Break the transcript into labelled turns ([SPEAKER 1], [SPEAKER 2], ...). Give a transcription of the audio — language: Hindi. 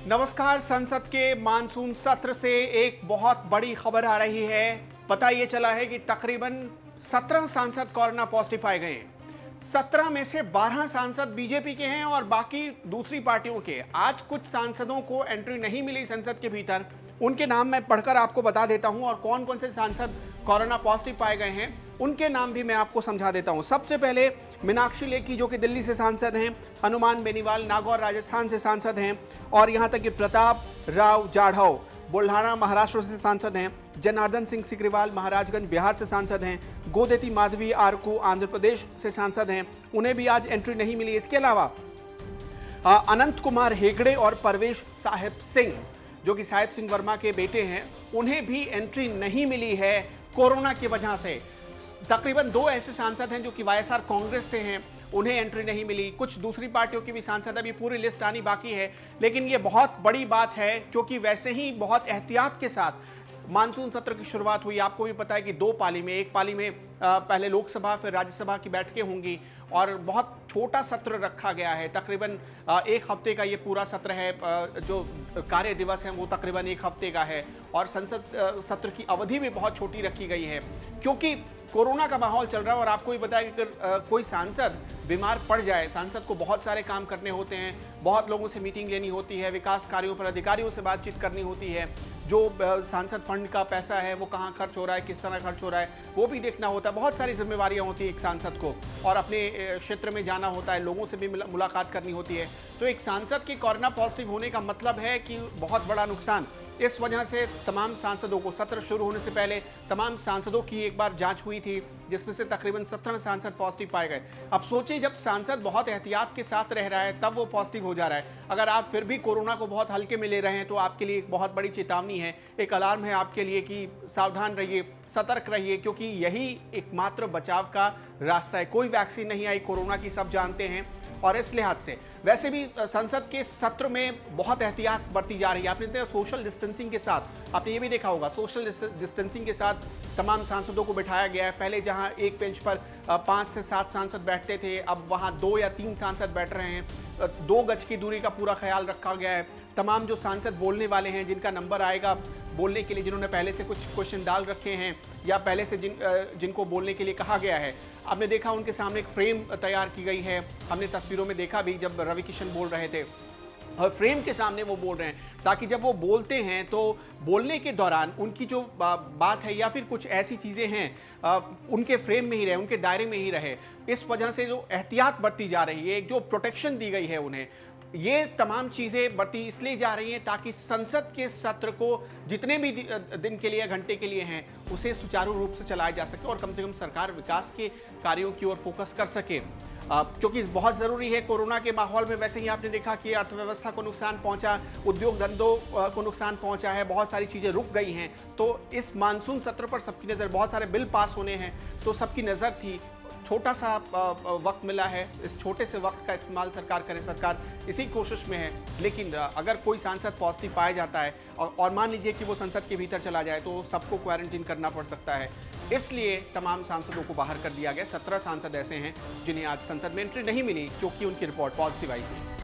[SPEAKER 1] नमस्कार। संसद के मानसून सत्र से एक बहुत बड़ी खबर आ रही है। पता ये चला है कि तकरीबन 17 सांसद कोरोना पॉजिटिव पाए गए हैं। 17 में से 12 सांसद बीजेपी के हैं और बाकी दूसरी पार्टियों के। आज कुछ सांसदों को एंट्री नहीं मिली संसद के भीतर। उनके नाम मैं पढ़कर आपको बता देता हूं और कौन कौन से सांसद कोरोना पॉजिटिव पाए गए हैं उनके नाम भी मैं आपको समझा देता हूं। सबसे पहले मीनाक्षी लेखी जो कि दिल्ली से सांसद हैं, हनुमान बेनीवाल नागौर राजस्थान से सांसद हैं और यहां तक कि प्रताप राव जाधव बुल्ढाना महाराष्ट्र से सांसद हैं, जनार्दन सिंह सिग्रीवाल महाराजगंज बिहार से सांसद हैं, गोदेती माधवी आरकू आंध्र प्रदेश से सांसद हैं, उन्हें भी आज एंट्री नहीं मिली। इसके अलावा अनंत कुमार हेगड़े और परवेश साहिब सिंह जो कि साहिब सिंह वर्मा के बेटे हैं, उन्हें भी एंट्री नहीं मिली है कोरोना की वजह से। तकरीबन 2 ऐसे सांसद हैं जो कि वाईएसआर कांग्रेस से हैं, उन्हें एंट्री नहीं मिली। कुछ दूसरी पार्टियों के भी सांसद, अभी पूरी लिस्ट आनी बाकी है। लेकिन ये बहुत बड़ी बात है क्योंकि वैसे ही बहुत एहतियात के साथ मानसून सत्र की शुरुआत हुई। आपको भी पता है कि 2 पाली में, एक पाली में पहले लोकसभा फिर राज्यसभा की बैठकें होंगी और बहुत छोटा सत्र रखा गया है। तकरीबन 1 हफ्ते का ये पूरा सत्र है। जो कार्य दिवस है वो तकरीबन 1 हफ्ते का है और संसद सत्र की अवधि भी बहुत छोटी रखी गई है क्योंकि कोरोना का माहौल चल रहा है। और आपको भी पता है कि अगर कोई सांसद बीमार पड़ जाए, सांसद को बहुत सारे काम करने होते हैं, बहुत लोगों से मीटिंग लेनी होती है, विकास कार्यों पर अधिकारियों से बातचीत करनी होती है, जो सांसद फंड का पैसा है वो कहाँ खर्च हो रहा है, किस तरह खर्च हो रहा है, वो भी देखना होता है। बहुत सारी जिम्मेवारियां होती है एक सांसद को और अपने क्षेत्र में जाना होता है, लोगों से भी मुलाकात करनी होती है। तो एक सांसद के कोरोना पॉजिटिव होने का मतलब है कि बहुत बड़ा नुकसान। इस वजह से तमाम सांसदों को सत्र शुरू होने से पहले तमाम सांसदों की एक बार जांच हुई थी जिसमें से तकरीबन 17 सांसद पॉजिटिव पाए गए। अब सोचिए, जब सांसद बहुत एहतियात के साथ रह रहा है तब वो पॉजिटिव हो जा रहा है। अगर आप फिर भी कोरोना को बहुत हल्के में ले रहे हैं तो आपके लिए एक बहुत बड़ी चेतावनी है, एक अलार्म है आपके लिए कि सावधान रहिए, सतर्क रहिए, क्योंकि यही एकमात्र बचाव का रास्ता है। कोई वैक्सीन नहीं आई कोरोना की, सब जानते हैं। और इस लिहाज से वैसे भी संसद के सत्र में बहुत एहतियात बरती जा रही है। आपने देखा सोशल डिस्टेंसिंग के साथ, आपने ये भी देखा होगा, सोशल डिस्टेंसिंग के साथ तमाम सांसदों को बिठाया गया है। पहले जहां एक बेंच पर 5 से 7 सांसद बैठते थे, अब वहां 2 या 3 सांसद बैठ रहे हैं। 2 गज की दूरी का पूरा ख्याल रखा गया है। तमाम जो सांसद बोलने वाले हैं, जिनका नंबर आएगा बोलने के लिए, जिन्होंने पहले से कुछ क्वेश्चन डाल रखे हैं या पहले से जिनको बोलने के लिए कहा गया है, आपने देखा उनके सामने एक फ्रेम तैयार की गई है। हमने तस्वीरों में देखा भी जब रवि किशन बोल रहे थे और फ्रेम के सामने वो बोल रहे हैं ताकि जब वो बोलते हैं तो बोलने के दौरान उनकी जो बात है या फिर कुछ ऐसी चीज़ें हैं उनके फ्रेम में ही रहे, उनके दायरे में ही रहे। इस वजह से जो एहतियात बरती जा रही है, जो प्रोटेक्शन दी गई है उन्हें, ये तमाम चीज़ें बरती इसलिए जा रही हैं ताकि संसद के सत्र को जितने भी दिन के लिए, घंटे के लिए हैं, उसे सुचारू रूप से चलाया जा सके और कम से कम सरकार विकास के कार्यों की ओर फोकस कर सके, क्योंकि बहुत ज़रूरी है। कोरोना के माहौल में वैसे ही आपने देखा कि अर्थव्यवस्था को नुकसान पहुंचा, उद्योग धंधों को नुकसान पहुंचा है, बहुत सारी चीज़ें रुक गई हैं। तो इस मानसून सत्र पर सबकी नज़र, बहुत सारे बिल पास होने हैं तो सबकी नज़र थी। छोटा सा वक्त मिला है, इस छोटे से वक्त का इस्तेमाल सरकार करे, सरकार इसी कोशिश में है। लेकिन अगर कोई सांसद पॉजिटिव पाया जाता है और मान लीजिए कि वो संसद के भीतर चला जाए तो सबको क्वारंटीन करना पड़ सकता है। इसलिए तमाम सांसदों को बाहर कर दिया गया। 17 सांसद ऐसे हैं जिन्हें आज संसद में एंट्री नहीं मिली क्योंकि उनकी रिपोर्ट पॉजिटिव आई थी।